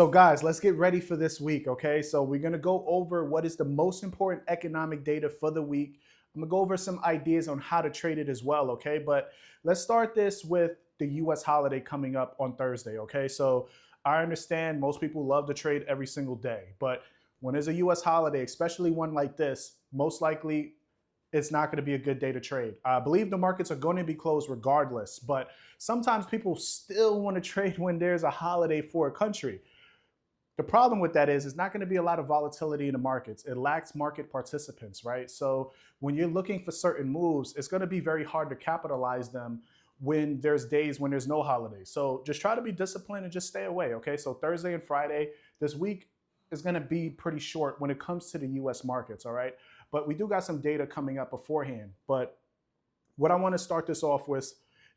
So guys, let's get ready for this week, okay? So we're gonna go over what is the most important economic data for the week. I'm gonna go over some ideas on how to trade it as well, okay? But let's start this with the US holiday coming up on Thursday, okay? So I understand most people love to trade every single day, but when there's a US holiday, especially one like this, most likely it's not going to be a good day to trade. I believe the markets are going to be closed regardless, but sometimes people still want to trade when there's a holiday for a country. The problem with that is it's not going to be a lot of volatility in the markets. It lacks market participants, right? So when you're looking for certain moves, it's going to be very hard to capitalize them when there's days when there's no holiday. So just try to be disciplined and just stay away, okay? So Thursday and Friday this week is going to be pretty short when it comes to the US markets, all right? But we do got some data coming up beforehand. But what I want to start this off with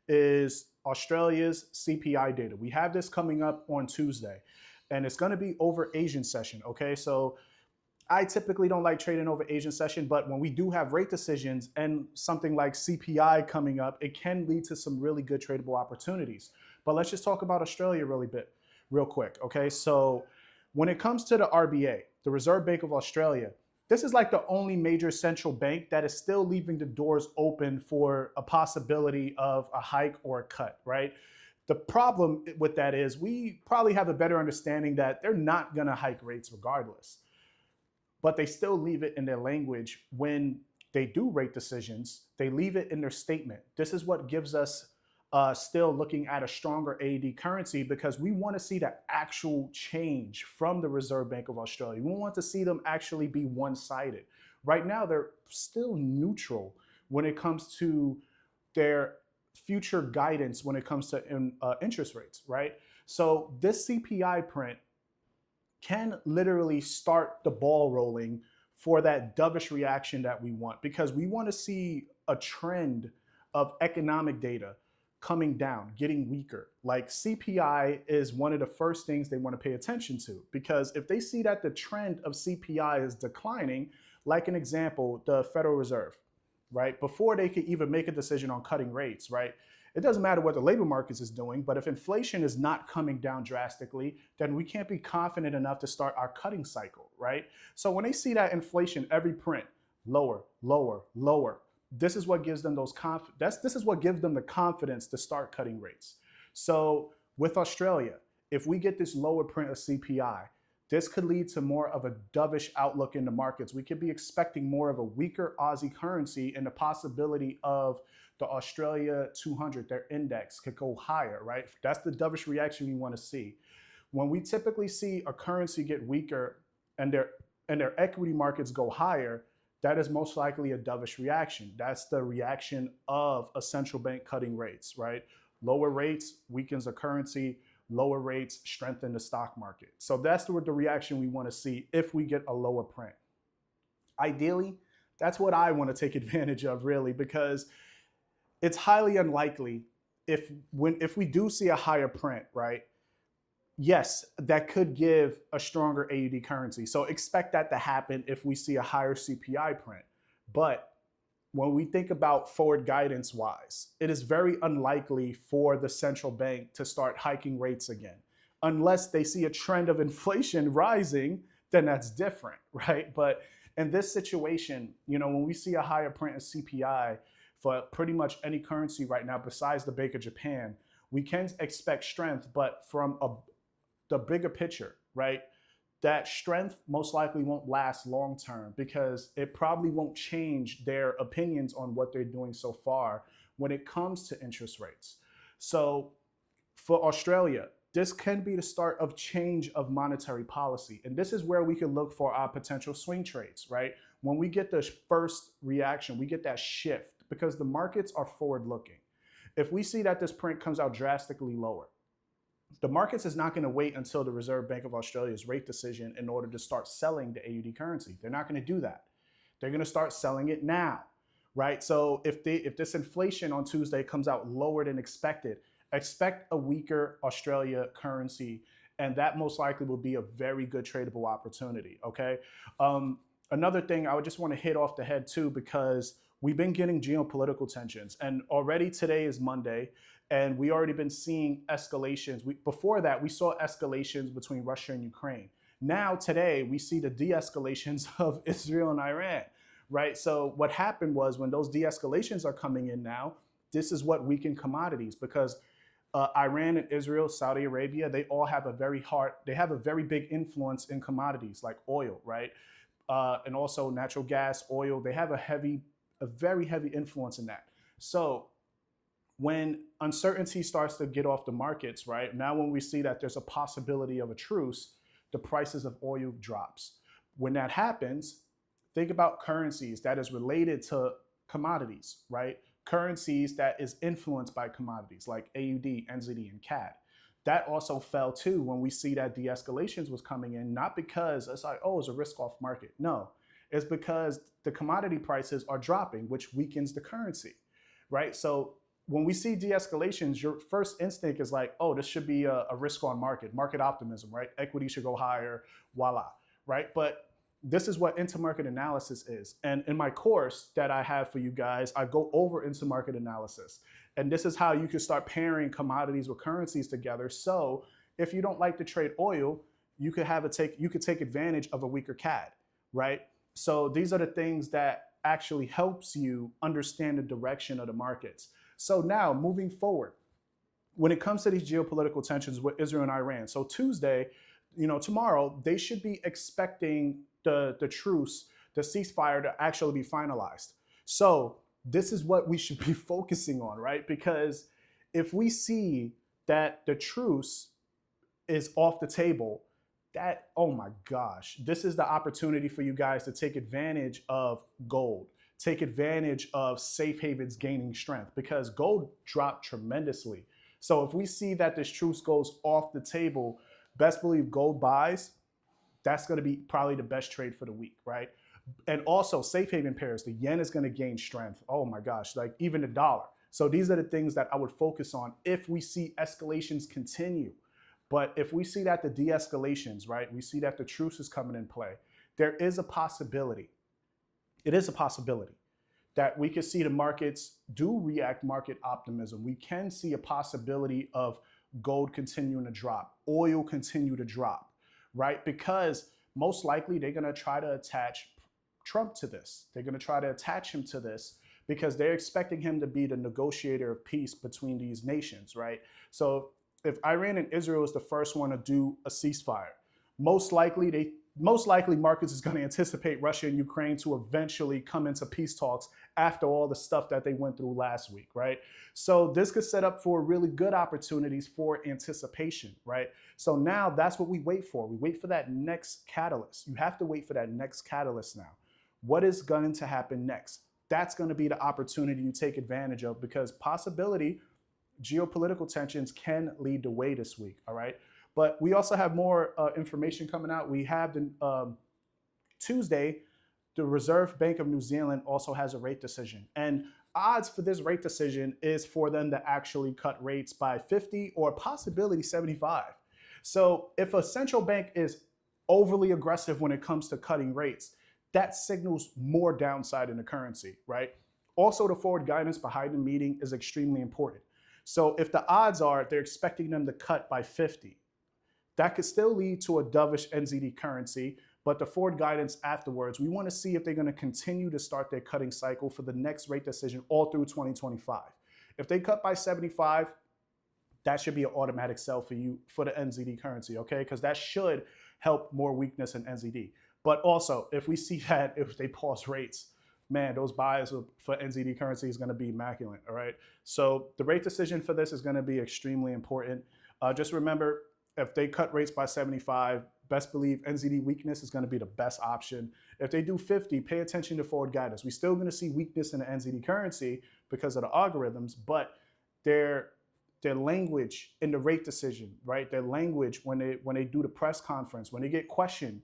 is Australia's CPI data. We have this coming up on Tuesday, and it's going to be over Asian session, okay? So I typically don't like trading over Asian session, but when we do have rate decisions and something like CPI coming up, it can lead to some really good tradable opportunities. But let's just talk about Australia real quick, okay? So when it comes to the RBA, the Reserve Bank of Australia, this is like the only major central bank that is still leaving the doors open for a possibility of a hike or a cut, right? The problem with that is we probably have a better understanding that they're not going to hike rates regardless, but they still leave it in their language when they do rate decisions. They leave it in their statement. This is what gives us still looking at a stronger AUD currency, because we want to see the actual change from the Reserve Bank of Australia. We want to see them actually be one-sided. Right now, they're still neutral when it comes to their future guidance when it comes to interest rates, right? So this CPI print can literally start the ball rolling for that dovish reaction that we want, because we want to see a trend of economic data coming down, getting weaker. Like CPI is one of the first things they want to pay attention to, because if they see that the trend of CPI is declining, like an example, the Federal Reserve, right? Before they could even make a decision on cutting rates, right? It doesn't matter what the labor markets is doing, but if inflation is not coming down drastically, then we can't be confident enough to start our cutting cycle, right? So when they see that inflation, every print, lower, lower, lower, this is what gives them this is what gives them the confidence to start cutting rates. So with Australia, if we get this lower print of CPI, this could lead to more of a dovish outlook in the markets. We could be expecting more of a weaker Aussie currency, and the possibility of the Australia 200, their index, could go higher, right? That's the dovish reaction we want to see. When we typically see a currency get weaker and their equity markets go higher, that is most likely a dovish reaction. That's the reaction of a central bank cutting rates, right? Lower rates weakens the currency, lower rates strengthen the stock market. So that's the reaction we want to see if we get a lower print. Ideally, that's what I want to take advantage of, really, because it's highly unlikely if we do see a higher print, right? Yes, that could give a stronger AUD currency. So expect that to happen if we see a higher CPI print. But when we think about forward guidance wise, it is very unlikely for the central bank to start hiking rates again. Unless they see a trend of inflation rising, then that's different, right? But in this situation, when we see a higher print of CPI for pretty much any currency right now besides the Bank of Japan, we can expect strength, but from the bigger picture, right? That strength most likely won't last long term, because it probably won't change their opinions on what they're doing so far when it comes to interest rates. So for Australia, this can be the start of change of monetary policy. And this is where we can look for our potential swing trades, right? When we get the first reaction, we get that shift, because the markets are forward looking. If we see that this print comes out drastically lower, the markets is not going to wait until the Reserve Bank of Australia's rate decision in order to start selling the AUD currency. They're not going to do that. They're going to start selling it now, right? So if this inflation on Tuesday comes out lower than expected, expect a weaker Australia currency, and that most likely will be a very good tradable opportunity, okay? Another thing I would just want to hit off the head too, because we've been getting geopolitical tensions, and already today is Monday. And we already been seeing escalations. Before that, we saw escalations between Russia and Ukraine. Now, today, we see the de-escalations of Israel and Iran, right? So what happened was when those de-escalations are coming in now, this is what weakened commodities because Iran and Israel, Saudi Arabia, they all have they have a very big influence in commodities like oil, right? And also natural gas, oil. They have a very heavy influence in that. So when uncertainty starts to get off the markets, right? Now when we see that there's a possibility of a truce, the prices of oil drops. When that happens, think about currencies that is related to commodities, right? Currencies that is influenced by commodities like AUD, NZD, and CAD. That also fell too when we see that de-escalations was coming in, not because it's like, oh, it's a risk-off market. No, it's because the commodity prices are dropping, which weakens the currency, right? So when we see de-escalations, your first instinct is like, oh, this should be a risk-on market optimism, right? Equity should go higher, voila, right? But this is what intermarket analysis is. And in my course that I have for you guys, I go over intermarket analysis. And this is how you can start pairing commodities with currencies together. So if you don't like to trade oil, you could take advantage of a weaker CAD, right? So these are the things that actually helps you understand the direction of the markets. So now moving forward, when it comes to these geopolitical tensions with Israel and Iran, so Tuesday, tomorrow, they should be expecting the truce, the ceasefire to actually be finalized. So this is what we should be focusing on, right? Because if we see that the truce is off the table, that, oh my gosh, this is the opportunity for you guys to take advantage of gold, take advantage of safe havens gaining strength because gold dropped tremendously. So if we see that this truce goes off the table, best believe gold buys, that's going to be probably the best trade for the week, right? And also safe haven pairs, the yen is going to gain strength. Oh my gosh, like even the dollar. So these are the things that I would focus on if we see escalations continue. But if we see that the de-escalations, right, we see that the truce is coming in play, there is a possibility. It is a possibility that we could see the markets do react market optimism. We can see a possibility of gold continuing to drop, oil continue to drop, right? Because most likely they're going to try to attach Trump to this. They're going to try to attach him to this because they're expecting him to be the negotiator of peace between these nations, right? So if Iran and Israel is the first one to do a ceasefire, most likely markets is going to anticipate Russia and Ukraine to eventually come into peace talks after all the stuff that they went through last week, right? So this could set up for really good opportunities for anticipation, right? So now that's what we wait for. We wait for that next catalyst. You have to wait for that next catalyst now. What is going to happen next? That's going to be the opportunity you take advantage of because possibility, geopolitical tensions can lead the way this week, all right? But we also have more information coming out. We have Tuesday, the Reserve Bank of New Zealand also has a rate decision. And odds for this rate decision is for them to actually cut rates by 50 or possibility 75. So if a central bank is overly aggressive when it comes to cutting rates, that signals more downside in the currency, right? Also, the forward guidance behind the meeting is extremely important. So if the odds are they're expecting them to cut by 50, that could still lead to a dovish NZD currency, but the forward guidance afterwards, we want to see if they're going to continue to start their cutting cycle for the next rate decision all through 2025. If they cut by 75, that should be an automatic sell for you for the NZD currency, okay? Because that should help more weakness in NZD. But also, if we see that if they pause rates, man, those buys for NZD currency is going to be immaculate, all right? So the rate decision for this is going to be extremely important. Just remember, if they cut rates by 75, best believe NZD weakness is going to be the best option. If they do 50, pay attention to forward guidance. We're still going to see weakness in the NZD currency because of the algorithms, but their language in the rate decision, right? Their language when they do the press conference, when they get questioned,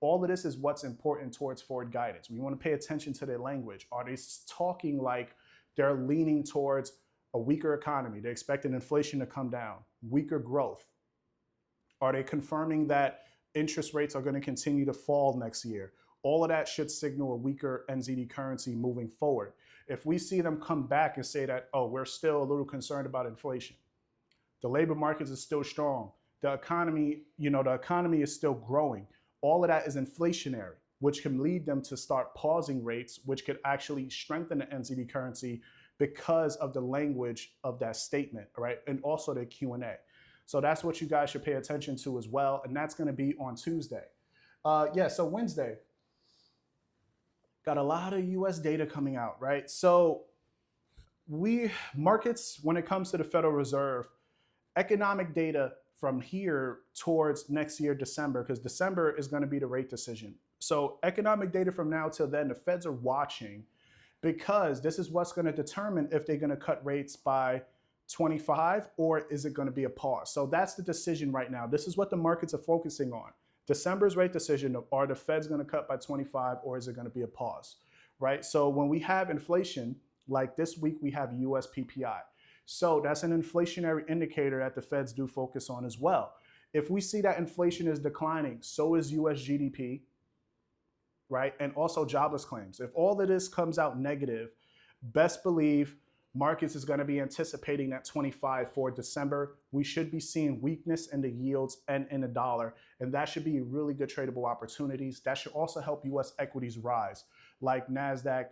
all of this is what's important towards forward guidance. We want to pay attention to their language. Are they talking like they're leaning towards a weaker economy? They're expecting inflation to come down, weaker growth. Are they confirming that interest rates are going to continue to fall next year? All of that should signal a weaker NZD currency moving forward. If we see them come back and say that, oh, we're still a little concerned about inflation, the labor markets is still strong, the economy, the economy is still growing, all of that is inflationary, which can lead them to start pausing rates, which could actually strengthen the NZD currency because of the language of that statement, right? And also the Q&A. So that's what you guys should pay attention to as well. And that's going to be on Tuesday. So Wednesday, got a lot of US data coming out, right? So markets, when it comes to the Federal Reserve, economic data from here towards next year, December, because December is going to be the rate decision. So economic data from now till then, the Feds are watching, because this is what's going to determine if they're going to cut rates by 25 or is it going to be a pause. So that's the decision right now. This is what the markets are focusing on. December's rate decision, are the Feds going to cut by 25 or is it going to be a pause, right? So when we have inflation, like this week we have US PPI. So that's an inflationary indicator that the Feds do focus on as well. If we see that inflation is declining, so is US GDP, right? And also jobless claims. If all of this comes out negative, best believe markets is going to be anticipating that 25 for December. We should be seeing weakness in the yields and in the dollar, and that should be really good tradable opportunities. That should also help US equities rise, like NASDAQ,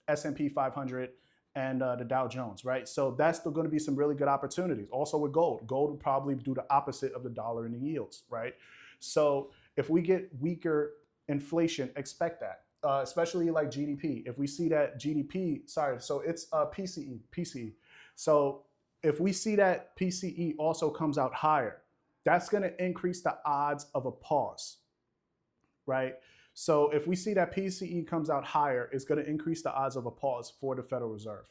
S&P 500, and the Dow Jones, right? So that's still going to be some really good opportunities. Also with gold. Gold will probably do the opposite of the dollar and the yields, right? So if we get weaker inflation, expect that. Especially like GDP. If we see that so it's PCE. So if we see that PCE also comes out higher, that's going to increase the odds of a pause, right? So if we see that PCE comes out higher, it's going to increase the odds of a pause for the Federal Reserve.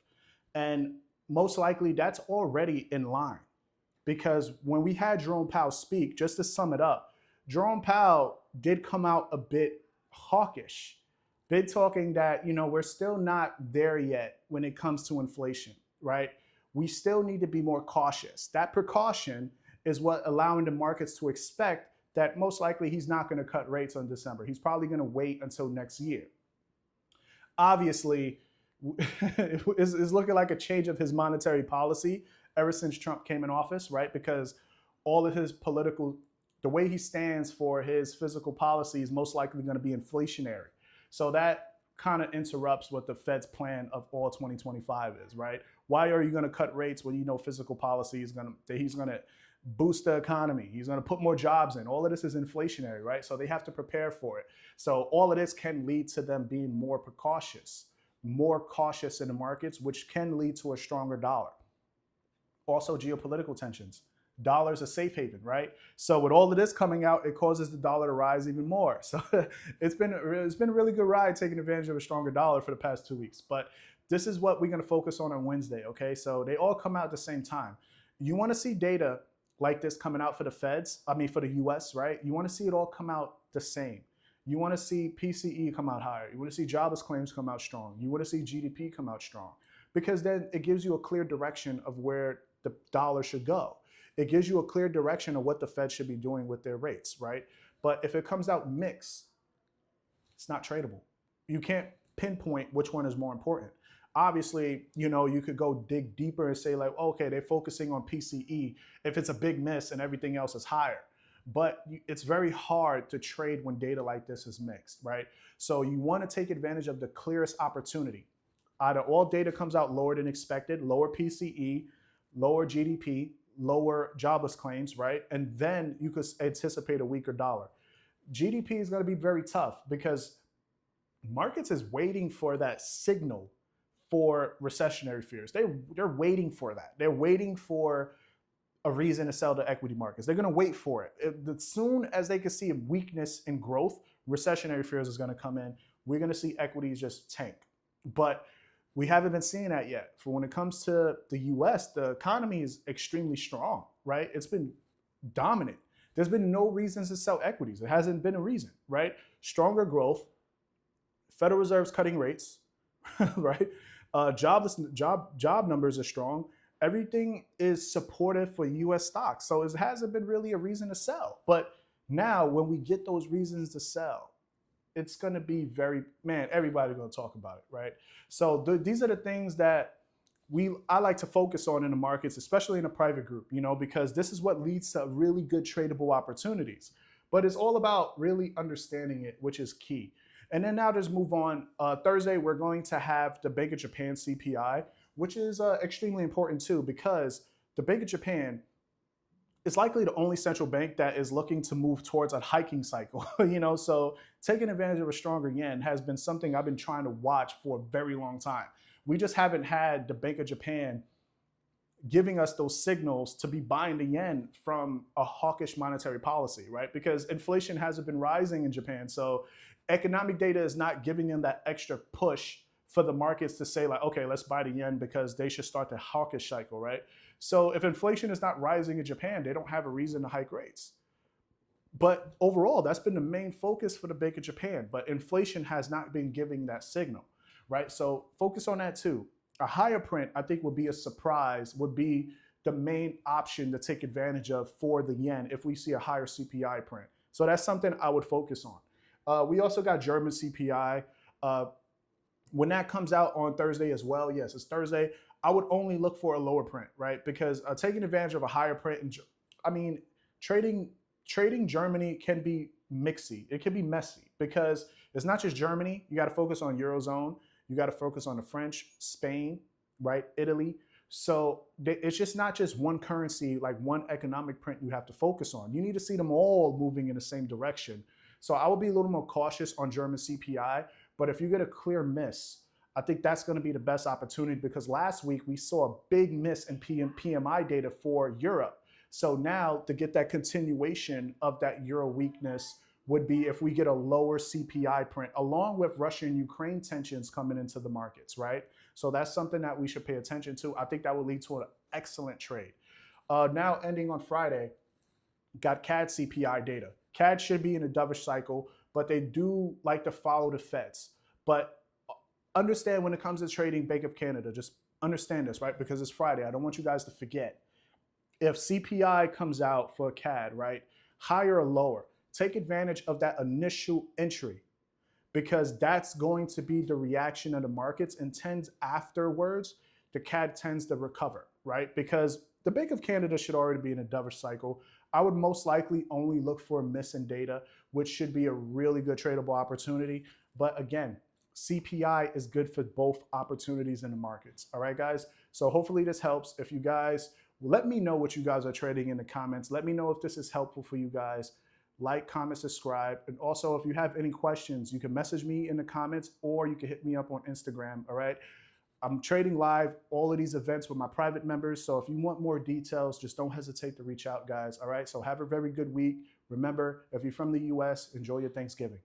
And most likely that's already in line, because when we had Jerome Powell speak, just to sum it up, Jerome Powell did come out a bit hawkish. Been talking that, we're still not there yet when it comes to inflation, right? We still need to be more cautious. That precaution is what allowing the markets to expect that most likely he's not going to cut rates on December. He's probably going to wait until next year. Obviously, it's looking like a change of his monetary policy ever since Trump came in office, right? Because all of his the way he stands for his fiscal policy is most likely going to be inflationary. So that kind of interrupts what the Fed's plan of all 2025 is, right? Why are you going to cut rates when fiscal policy is he's going to boost the economy? He's going to put more jobs in. All of this is inflationary, right? So they have to prepare for it. So all of this can lead to them being more cautious in the markets, which can lead to a stronger dollar. Also, geopolitical tensions. Dollar's a safe haven, right? So with all of this coming out, it causes the dollar to rise even more. So it's been a really good ride taking advantage of a stronger dollar for the past 2 weeks. But this is what we're going to focus on Wednesday, okay? So they all come out at the same time. You want to see data like this coming out for the for the US, right? You want to see it all come out the same. You want to see PCE come out higher. You want to see jobless claims come out strong. You want to see GDP come out strong, because then it gives you a clear direction of where the dollar should go. It gives you a clear direction of what the Fed should be doing with their rates, right? But if it comes out mixed, it's not tradable. You can't pinpoint which one is more important. Obviously, you could go dig deeper and say like, okay, they're focusing on PCE if it's a big miss and everything else is higher. But it's very hard to trade when data like this is mixed, right? So you want to take advantage of the clearest opportunity. Either all data comes out lower than expected, lower PCE, lower GDP, lower jobless claims, right? And then you could anticipate a weaker dollar. GDP is going to be very tough because markets is waiting for that signal for recessionary fears. They're waiting for that. They're waiting for a reason to sell the equity markets. They're going to wait for it. As soon as they can see a weakness in growth, recessionary fears is going to come in. We're going to see equities just tank. But we haven't been seeing that yet. For when it comes to the US, the economy is extremely strong, right? It's been dominant. There's been no reasons to sell equities. It hasn't been a reason, right? Stronger growth, Federal Reserve's cutting rates, right? Job numbers are strong. Everything is supportive for US stocks. So it hasn't been really a reason to sell. But now when we get those reasons to sell, it's going to be very, man, everybody's going to talk about it, right? So these are the things that I like to focus on in the markets, especially in a private group, because this is what leads to really good tradable opportunities. But it's all about really understanding it, which is key. And then now just move on. Thursday, we're going to have the Bank of Japan CPI, which is extremely important too, because the Bank of Japan is likely the only central bank that is looking to move towards a hiking cycle. So taking advantage of a stronger yen has been something I've been trying to watch for a very long time. We just haven't had the Bank of Japan giving us those signals to be buying the yen from a hawkish monetary policy, right? Because inflation hasn't been rising in Japan. So economic data is not giving them that extra push for the markets to say like, okay, let's buy the yen because they should start the hawkish cycle, right? So if inflation is not rising in Japan, they don't have a reason to hike rates. But overall, that's been the main focus for the Bank of Japan. But inflation has not been giving that signal, right? So focus on that too. A higher print, I think, would be a surprise, would be the main option to take advantage of for the yen if we see a higher CPI print. So that's something I would focus on. We also got German CPI. When that comes out on Thursday as well, yes, it's Thursday, I would only look for a lower print, right? Because taking advantage of a higher print, trading Germany can be mixy. It can be messy because it's not just Germany. You got to focus on Eurozone. You got to focus on the French, Spain, right? Italy. So it's just not just one currency, like one economic print you have to focus on. You need to see them all moving in the same direction. So I would be a little more cautious on German CPI. But if you get a clear miss, I think that's going to be the best opportunity because last week we saw a big miss in PMI data for Europe. So now to get that continuation of that euro weakness would be if we get a lower CPI print along with Russia and Ukraine tensions coming into the markets, right? So that's something that we should pay attention to. I think that will lead to an excellent trade. Now ending on Friday, got CAD CPI data. CAD should be in a dovish cycle, but they do like to follow the Feds. But understand when it comes to trading Bank of Canada, just understand this, right? Because it's Friday. I don't want you guys to forget. If CPI comes out for CAD, right, higher or lower, take advantage of that initial entry because that's going to be the reaction of the markets and tends afterwards, the CAD tends to recover, right? Because the Bank of Canada should already be in a dovish cycle. I would most likely only look for a miss in data, which should be a really good tradable opportunity. But again, CPI is good for both opportunities in the markets. All right, guys? So hopefully this helps. If you guys, let me know what you guys are trading in the comments. Let me know if this is helpful for you guys. Like, comment, subscribe. And also, if you have any questions, you can message me in the comments or you can hit me up on Instagram, all right? I'm trading live all of these events with my private members. So if you want more details, just don't hesitate to reach out, guys, all right? So have a very good week. Remember, if you're from the US, enjoy your Thanksgiving.